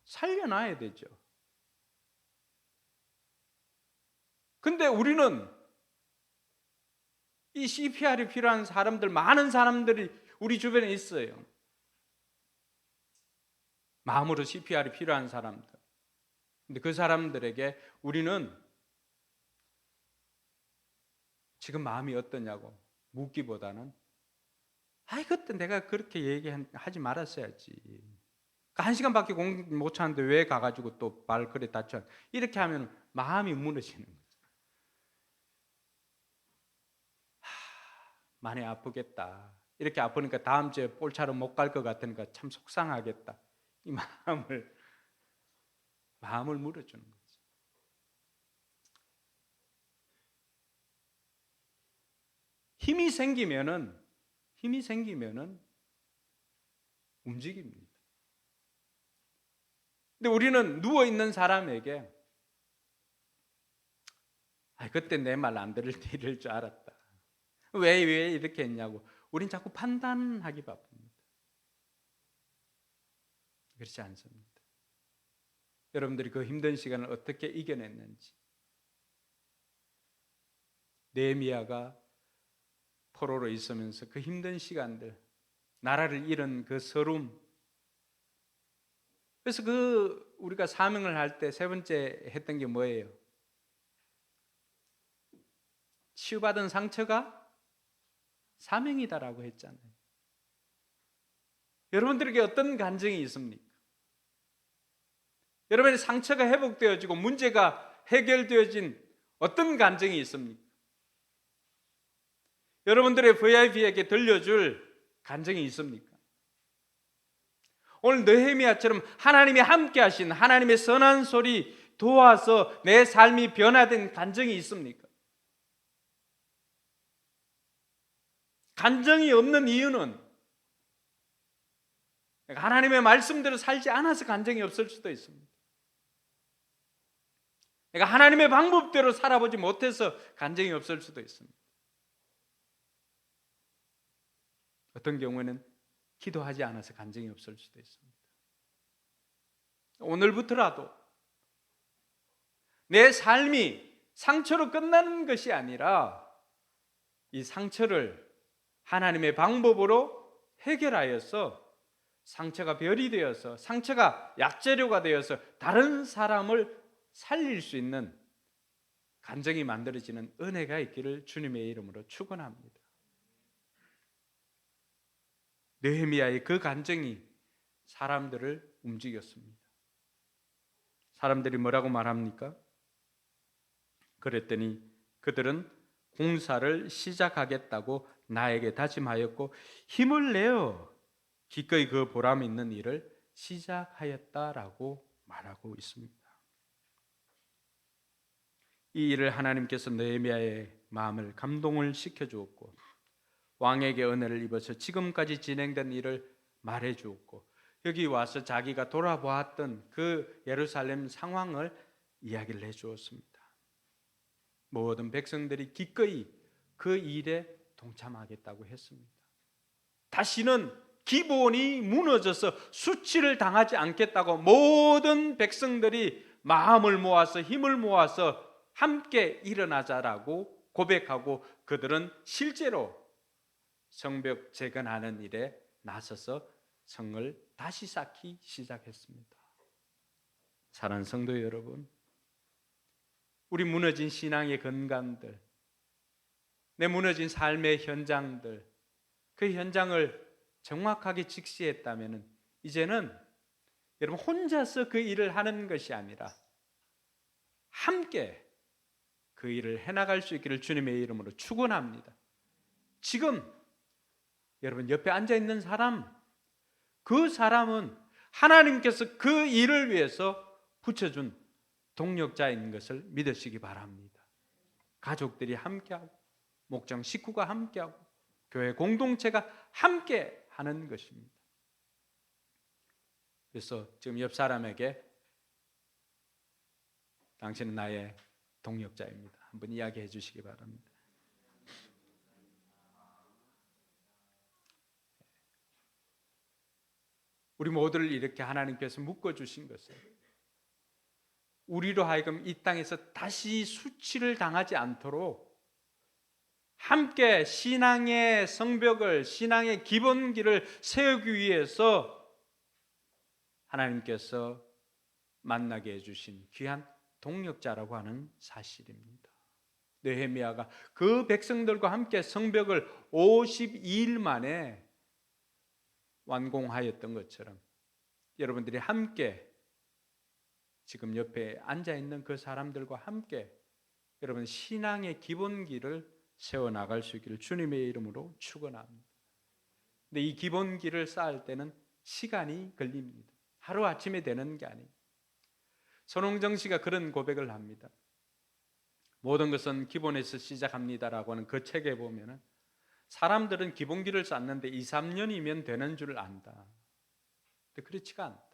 살려놔야 되죠. 근데 우리는 이 CPR이 필요한 사람들, 많은 사람들이 우리 주변에 있어요. 마음으로 CPR이 필요한 사람들. 근데 그 사람들에게 우리는 지금 마음이 어떠냐고 묻기보다는 그때 내가 그렇게 얘기하지 말았어야지. 한 시간밖에 공부 못 차는데 왜 가가지고 또 말 그래 다쳐. 이렇게 하면 마음이 무너지는 거죠. 많이 아프겠다. 이렇게 아프니까 다음 주에 볼차로 못 갈 것 같으니까 참 속상하겠다. 이 마음을 물어주는 거죠. 힘이 생기면은 움직입니다. 근데 우리는 누워 있는 사람에게 그때 내 말 안 들을 줄 알았다. 왜 이렇게 했냐고. 우린 자꾸 판단하기 바쁩니다. 그렇지 않습니다. 여러분들이 그 힘든 시간을 어떻게 이겨냈는지. 느헤미야가 포로로 있으면서 그 힘든 시간들, 나라를 잃은 그 서름. 그래서 우리가 사명을 할 때 세 번째 했던 게 뭐예요? 치유받은 상처가 사명이다라고 했잖아요. 여러분들에게 어떤 간증이 있습니까? 여러분의 상처가 회복되어지고 문제가 해결되어진 어떤 간증이 있습니까? 여러분들의 VIP에게 들려줄 간증이 있습니까? 오늘 느헤미야처럼 하나님이 함께 하신 하나님의 선한 소리 도와서 내 삶이 변화된 간증이 있습니까? 간증이 없는 이유는 하나님의 말씀대로 살지 않아서 간증이 없을 수도 있습니다. 내가 하나님의 방법대로 살아보지 못해서 간증이 없을 수도 있습니다. 어떤 경우에는 기도하지 않아서 간증이 없을 수도 있습니다. 오늘부터라도 내 삶이 상처로 끝나는 것이 아니라 이 상처를 하나님의 방법으로 해결하여서 상처가 별이 되어서, 상처가 약재료가 되어서 다른 사람을 살릴 수 있는 간증이 만들어지는 은혜가 있기를 주님의 이름으로 축원합니다. 느헤미야의 그 간증이 사람들을 움직였습니다. 사람들이 뭐라고 말합니까? 그랬더니 그들은 공사를 시작하겠다고 나에게 다짐하였고 힘을 내어 기꺼이 그 보람 있는 일을 시작하였다라고 말하고 있습니다. 이 일을 하나님께서 느헤미야의 마음을 감동을 시켜주었고 왕에게 은혜를 입어서 지금까지 진행된 일을 말해주었고 여기 와서 자기가 돌아보았던 그 예루살렘 상황을 이야기를 해주었습니다. 모든 백성들이 기꺼이 그 일에 동참하겠다고 했습니다. 다시는 기본이 무너져서 수치를 당하지 않겠다고 모든 백성들이 마음을 모아서 힘을 모아서 함께 일어나자라고 고백하고 그들은 실제로 성벽 재건하는 일에 나서서 성을 다시 쌓기 시작했습니다. 사랑하는 성도 여러분, 우리 무너진 신앙의 근간들, 내 무너진 삶의 현장들, 그 현장을 정확하게 직시했다면 이제는 여러분 혼자서 그 일을 하는 것이 아니라 함께 그 일을 해나갈 수 있기를 주님의 이름으로 축원합니다. 지금 여러분 옆에 앉아있는 사람, 그 사람은 하나님께서 그 일을 위해서 붙여준 동력자인 것을 믿으시기 바랍니다. 가족들이 함께하고 목장 식구가 함께하고 교회 공동체가 함께 하는 것입니다. 그래서 지금 옆 사람에게 당신은 나의 동력자입니다. 한번 이야기해 주시기 바랍니다. 우리 모두를 이렇게 하나님께서 묶어주신 것은 우리로 하여금 이 땅에서 다시 수치를 당하지 않도록 함께 신앙의 성벽을, 신앙의 기본기를 세우기 위해서 하나님께서 만나게 해주신 귀한 동력자라고 하는 사실입니다. 느헤미야가 그 백성들과 함께 성벽을 52일 만에 완공하였던 것처럼 여러분들이 함께 지금 옆에 앉아있는 그 사람들과 함께 여러분 신앙의 기본기를 세워나갈 수 있기를 주님의 이름으로 축원합니다. 근데 이 기본기를 쌓을 때는 시간이 걸립니다. 하루아침에 되는 게 아니에요. 손홍정 씨가 그런 고백을 합니다. 모든 것은 기본에서 시작합니다라고 하는 그 책에 보면은 사람들은 기본기를 쌓는데 2, 3년이면 되는 줄 안다. 근데 그렇지가 않다.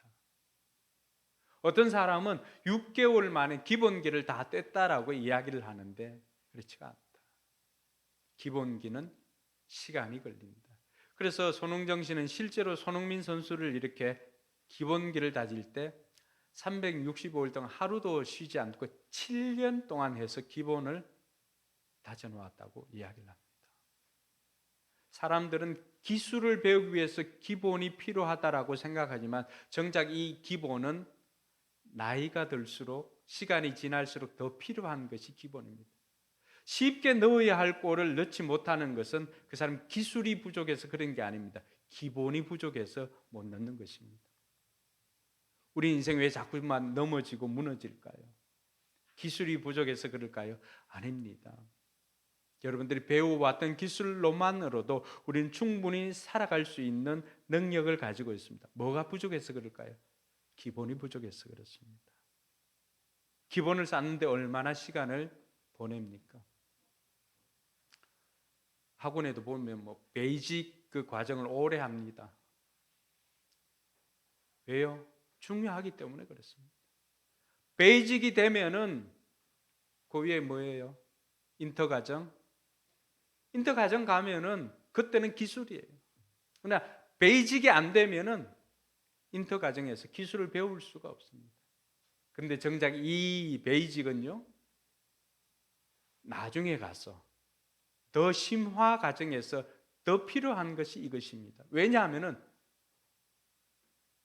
어떤 사람은 6개월 만에 기본기를 다 뗐다라고 이야기를 하는데 그렇지가 않다. 기본기는 시간이 걸린다. 그래서 손흥정 씨는 실제로 손흥민 선수를 이렇게 기본기를 다질 때 365일 동안 하루도 쉬지 않고 7년 동안 해서 기본을 다져놓았다고 이야기를 합니다. 사람들은 기술을 배우기 위해서 기본이 필요하다라고 생각하지만 정작 이 기본은 나이가 들수록 시간이 지날수록 더 필요한 것이 기본입니다. 쉽게 넣어야 할 골을 넣지 못하는 것은 그 사람 기술이 부족해서 그런 게 아닙니다. 기본이 부족해서 못 넣는 것입니다. 우리 인생 왜 자꾸만 넘어지고 무너질까요? 기술이 부족해서 그럴까요? 아닙니다. 여러분들이 배워왔던 기술로만으로도 우리는 충분히 살아갈 수 있는 능력을 가지고 있습니다. 뭐가 부족해서 그럴까요? 기본이 부족해서 그렇습니다. 기본을 쌓는데 얼마나 시간을 보냅니까? 학원에도 보면 베이직 그 과정을 오래 합니다. 왜요? 중요하기 때문에 그렇습니다. 베이직이 되면은 그 위에 뭐예요? 인터 과정. 인터 과정 가면은 그때는 기술이에요. 그러나 베이직이 안 되면은 인터 과정에서 기술을 배울 수가 없습니다. 그런데 정작 이 베이직은요, 나중에 가서 더 심화 과정에서 더 필요한 것이 이것입니다. 왜냐하면은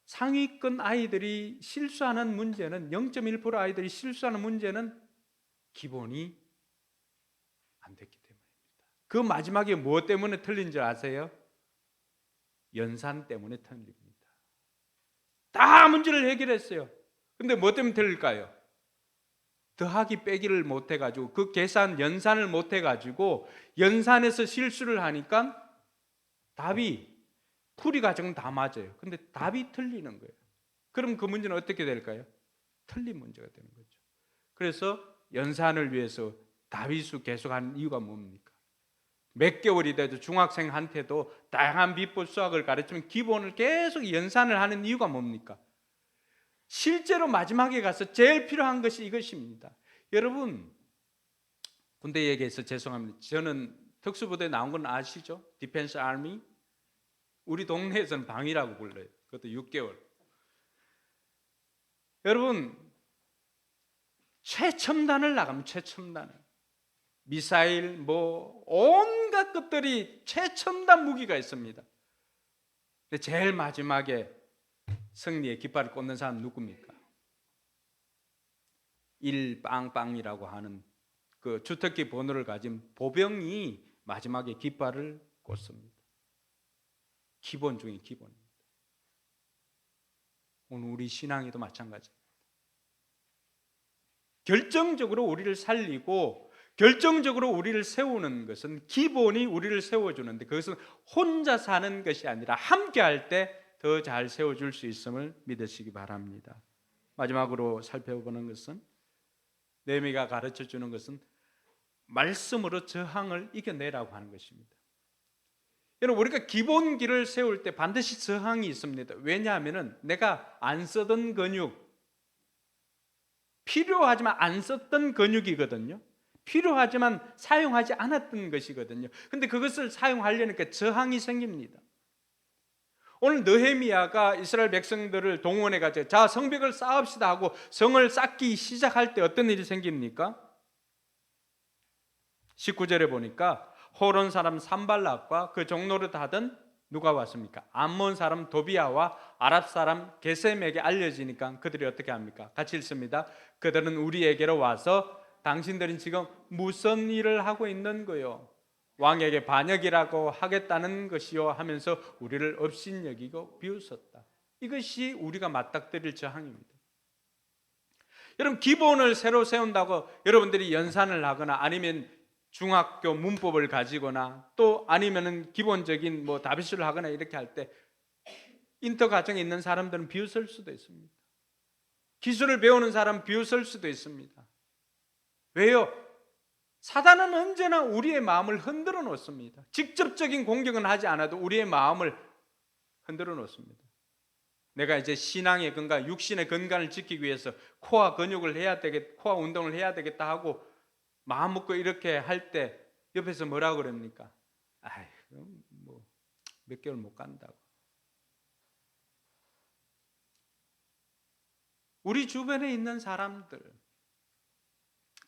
상위권 아이들이 실수하는 문제는 0.1% 아이들이 실수하는 문제는 기본이 안 됐기 때문입니다. 그 마지막에 무엇 때문에 틀린 줄 아세요? 연산 때문에 틀립니다. 다 문제를 해결했어요. 근데 뭐 때문에 틀릴까요? 더하기 빼기를 못해가지고 그 계산 연산을 못해가지고 연산에서 실수를 하니까 답이 풀이 과정은 다 맞아요. 근데 답이 틀리는 거예요. 그럼 그 문제는 어떻게 될까요? 틀린 문제가 되는 거죠. 그래서 연산을 위해서 다비수 계속하는 이유가 뭡니까? 몇 개월이 돼도 중학생한테도 다양한 비법 수학을 가르치면 기본을 계속 연산을 하는 이유가 뭡니까? 실제로 마지막에 가서 제일 필요한 것이 이것입니다. 여러분, 군대 얘기해서 죄송합니다. 저는 특수부대에 나온 건 아시죠? 디펜스 아미. 우리 동네에서는 방위라고 불러요. 그것도 6개월. 여러분, 최첨단을 나가면 최첨단을, 미사일 뭐 온갖 것들이 최첨단 무기가 있습니다. 근데 제일 마지막에 승리의 깃발을 꽂는 사람 누굽니까? 일빵빵이라고 하는 그 주특기 번호를 가진 보병이 마지막에 깃발을 꽂습니다. 기본 중에 기본입니다. 오늘 우리 신앙에도 마찬가지입니다. 결정적으로 우리를 살리고 결정적으로 우리를 세우는 것은, 기본이 우리를 세워주는데 그것은 혼자 사는 것이 아니라 함께 할 때 더 잘 세워줄 수 있음을 믿으시기 바랍니다. 마지막으로 살펴보는 것은, 느헤미야가 가르쳐주는 것은 말씀으로 저항을 이겨내라고 하는 것입니다. 여러분, 우리가 기본 길을 세울 때 반드시 저항이 있습니다. 왜냐하면 내가 안 쓰던 근육, 필요하지만 안 썼던 근육이거든요. 필요하지만 사용하지 않았던 것이거든요. 근데 그것을 사용하려니까 저항이 생깁니다. 오늘 느헤미야가 이스라엘 백성들을 동원해 가지고 자, 성벽을 쌓읍시다 하고 성을 쌓기 시작할 때 어떤 일이 생깁니까? 19절에 보니까 호론 사람 산발락과 그 종노릇 하던 누가 왔습니까? 암몬 사람 도비야와 아랍 사람 게셈에게 알려지니까 그들이 어떻게 합니까? 같이 읽습니다. 그들은 우리에게로 와서 당신들은 지금 무슨 일을 하고 있는 거요? 왕에게 반역이라고 하겠다는 것이요 하면서 우리를 업신여기고 비웃었다. 이것이 우리가 맞닥뜨릴 저항입니다. 여러분, 기본을 새로 세운다고 여러분들이 연산을 하거나 아니면 중학교 문법을 가지거나 또 아니면은 기본적인 뭐 다비수를 하거나 이렇게 할 때 인터 과정에 있는 사람들은 비웃을 수도 있습니다. 기술을 배우는 사람 비웃을 수도 있습니다. 왜요? 사단은 언제나 우리의 마음을 흔들어 놓습니다. 직접적인 공격은 하지 않아도 우리의 마음을 흔들어 놓습니다. 내가 이제 신앙의 건강, 육신의 건강을 지키기 위해서 코어 근육을 해야 되겠다, 코어 운동을 해야 되겠다 하고 마음 먹고 이렇게 할 때 옆에서 뭐라고 그럽니까? 아이, 뭐 몇 개월 못 간다고. 우리 주변에 있는 사람들,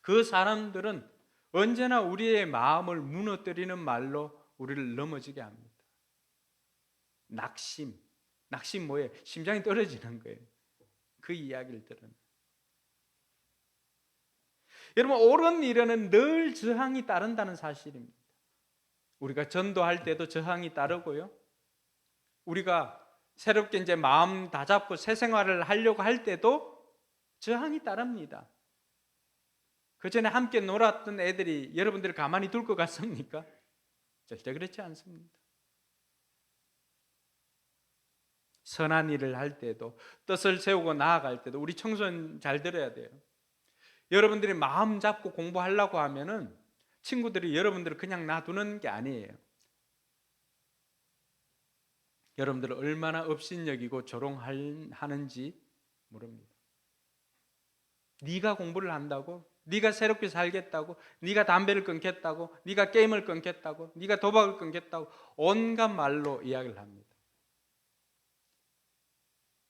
그 사람들은 언제나 우리의 마음을 무너뜨리는 말로 우리를 넘어지게 합니다. 낙심 뭐예요? 심장이 떨어지는 거예요. 그 이야기를 들은. 여러분, 옳은 일에는 늘 저항이 따른다는 사실입니다. 우리가 전도할 때도 저항이 따르고요. 우리가 새롭게 이제 마음 다잡고 새 생활을 하려고 할 때도 저항이 따릅니다. 그 전에 함께 놀았던 애들이 여러분들을 가만히 둘 것 같습니까? 절대 그렇지 않습니다. 선한 일을 할 때도, 뜻을 세우고 나아갈 때도 우리 청소년 잘 들어야 돼요. 여러분들이 마음 잡고 공부하려고 하면은 친구들이 여러분들을 그냥 놔두는 게 아니에요. 여러분들을 얼마나 업신여기고 조롱하는지 모릅니다. 네가 공부를 한다고? 네가 새롭게 살겠다고? 네가 담배를 끊겠다고? 네가 게임을 끊겠다고? 네가 도박을 끊겠다고? 온갖 말로 이야기를 합니다.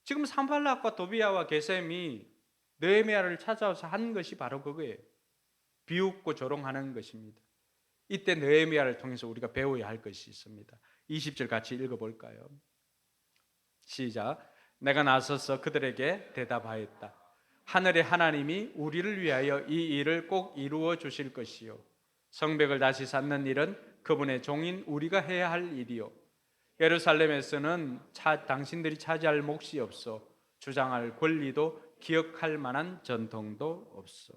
지금 산발락과 도비야와 게셈이 느헤미야를 찾아와서 한 것이 바로 그거예요. 비웃고 조롱하는 것입니다. 이때 느헤미야를 통해서 우리가 배워야 할 것이 있습니다. 20절 같이 읽어볼까요? 시작. 내가 나서서 그들에게 대답하였다. 하늘의 하나님이 우리를 위하여 이 일을 꼭 이루어 주실 것이요, 성벽을 다시 쌓는 일은 그분의 종인 우리가 해야 할 일이요, 예루살렘에서는 당신들이 차지할 몫이 없어 주장할 권리도 기억할 만한 전통도 없어.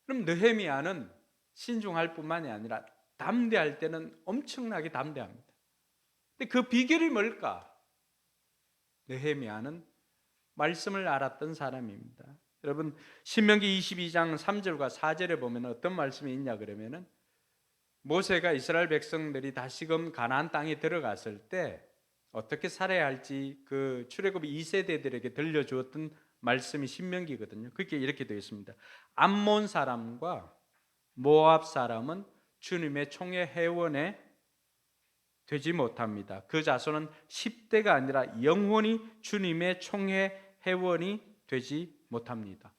그럼 느헤미야는 신중할 뿐만이 아니라 담대할 때는 엄청나게 담대합니다. 근데 그 비결이 뭘까? 느헤미야는 말씀을 알았던 사람입니다. 여러분, 신명기 22장 3절과 4절에 보면 어떤 말씀이 있냐 그러면은, 모세가 이스라엘 백성들이 다시금 가나안 땅에 들어갔을 때 어떻게 살아야 할지 그 출애굽 2세대들에게 들려주었던 말씀이 신명기거든요. 그게 이렇게 되어 있습니다. 암몬 사람과 모압 사람은 주님의 총회 회원에 되지 못합니다. 그 자손은 10대가 아니라 영원히 주님의 총회 회원이 되지 못합니다.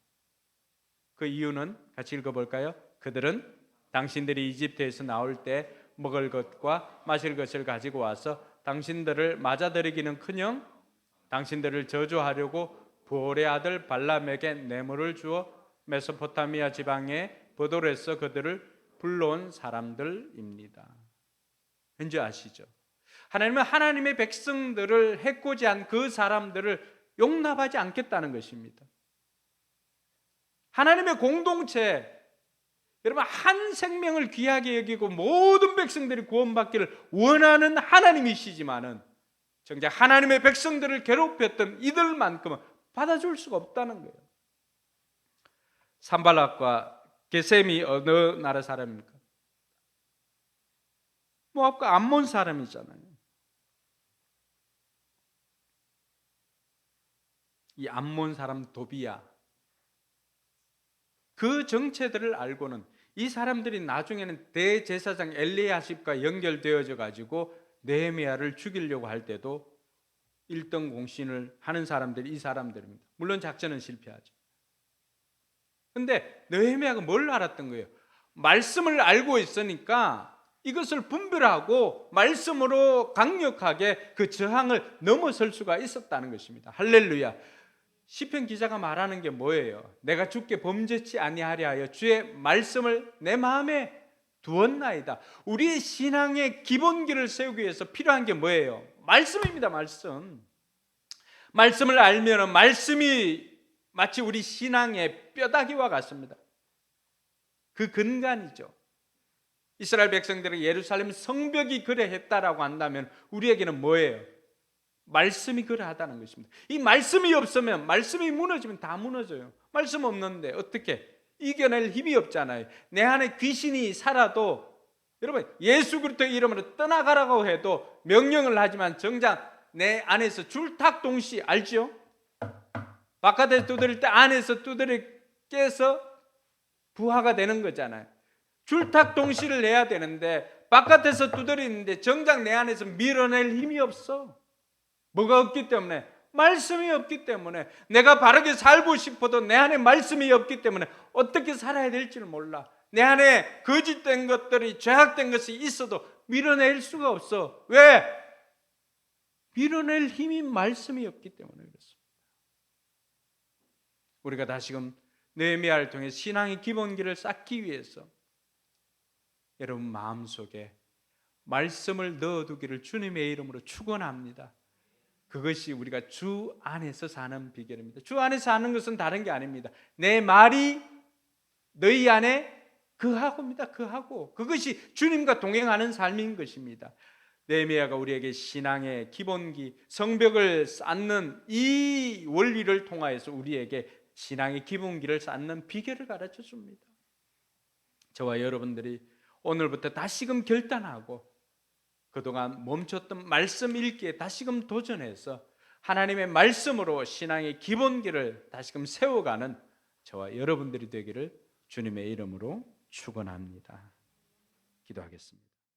그 이유는 같이 읽어볼까요? 그들은 당신들이 이집트에서 나올 때 먹을 것과 마실 것을 가지고 와서 당신들을 맞아들이기는커녕 당신들을 저주하려고 부올의 아들 발람에게 뇌물을 주어 메소포타미아 지방에 보돌해서 그들을 불러온 사람들입니다. 왠지 아시죠? 하나님은 하나님의 백성들을 해코지한 그 사람들을 용납하지 않겠다는 것입니다. 하나님의 공동체, 여러분, 한 생명을 귀하게 여기고 모든 백성들이 구원받기를 원하는 하나님이시지만은 정작 하나님의 백성들을 괴롭혔던 이들만큼은 받아줄 수가 없다는 거예요. 산발락과 게셈이 어느 나라 사람입니까? 모압과 암몬 사람이잖아요. 이 암몬 사람 도비야, 그 정체들을 알고는 이 사람들이 나중에는 대제사장 엘리야십과 연결되어져 가지고 느헤미야를 죽이려고 할 때도 1등 공신을 하는 사람들이 이 사람들입니다. 물론 작전은 실패하죠. 근데 느헤미야가 뭘 알았던 거예요? 말씀을 알고 있으니까 이것을 분별하고 말씀으로 강력하게 그 저항을 넘어설 수가 있었다는 것입니다. 할렐루야. 시편 기자가 말하는 게 뭐예요? 내가 주께 범죄치 아니하려 하여 주의 말씀을 내 마음에 두었나이다. 우리의 신앙의 기본기를 세우기 위해서 필요한 게 뭐예요? 말씀입니다. 말씀. 말씀을 알면 말씀이 마치 우리 신앙의 뼈다귀와 같습니다. 그 근간이죠. 이스라엘 백성들이 예루살렘 성벽이 그래 했다라고 한다면 우리에게는 뭐예요? 말씀이 그러하다는 것입니다. 이 말씀이 없으면, 말씀이 무너지면 다 무너져요. 말씀 없는데 어떻게 이겨낼 힘이 없잖아요. 내 안에 귀신이 살아도, 여러분, 예수 그리스도의 이름으로 떠나가라고 해도 명령을 하지만 정작 내 안에서 줄탁동시 알죠? 바깥에서 두드릴 때 안에서 두드려 깨서 부하가 되는 거잖아요. 줄탁동시를 내야 되는데 바깥에서 두드리는데 정작 내 안에서 밀어낼 힘이 없어. 뭐가 없기 때문에? 말씀이 없기 때문에. 내가 바르게 살고 싶어도 내 안에 말씀이 없기 때문에 어떻게 살아야 될지를 몰라. 내 안에 거짓된 것들이, 죄악된 것이 있어도 밀어낼 수가 없어. 왜? 밀어낼 힘이 말씀이 없기 때문에 그렇습니다. 우리가 다시금 느헤미야를 통해 신앙의 기본기를 쌓기 위해서 여러분 마음속에 말씀을 넣어두기를 주님의 이름으로 축원합니다. 그것이 우리가 주 안에서 사는 비결입니다. 주 안에서 사는 것은 다른 게 아닙니다. 내 말이 너희 안에 거하고입니다. 거하고. 그것이 주님과 동행하는 삶인 것입니다. 느헤미야가 우리에게 신앙의 기본기, 성벽을 쌓는 이 원리를 통하여서 우리에게 신앙의 기본기를 쌓는 비결을 가르쳐 줍니다. 저와 여러분들이 오늘부터 다시금 결단하고 그동안 멈췄던 말씀 읽기에 다시금 도전해서 하나님의 말씀으로 신앙의 기본기를 다시금 세워가는 저와 여러분들이 되기를 주님의 이름으로 축원합니다. 기도하겠습니다.